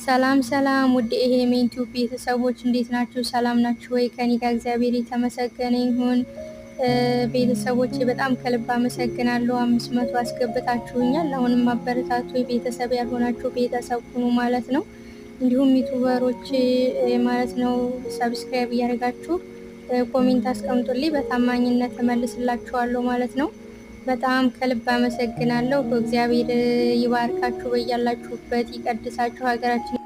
ሰላም ሰላም ውድ የሄሜን ቲዩብ ቤተሰቦች እንዴት ናችሁ? ሰላም ናችሁ ወይ? ከኔ ጋር እግዚአብሔር የተመሰገነ ይሁን። ቤተሰቦቼ በጣም ከልብ አመሰግናለሁ። 500 አስገብታችሁኛል። አሁንም አበረታቱ። ቤተሰብ ያልሆናችሁ ቤተሰብ ሁኑ ማለት ነው። እንዲሁም ዩቲዩበሮች ማለት ነው ሰብስክራይብ እያደረጋችሁ ኮሜንት አስቀምጡልኝ፣ በታማኝነት እመልስላችኋለሁ ማለት ነው። በጣም ከልብ አመሰግናለሁ። እግዚአብሔር ይባርካችሁ፣ በያላችሁበት ይቀድሳችሁ ሀገራችን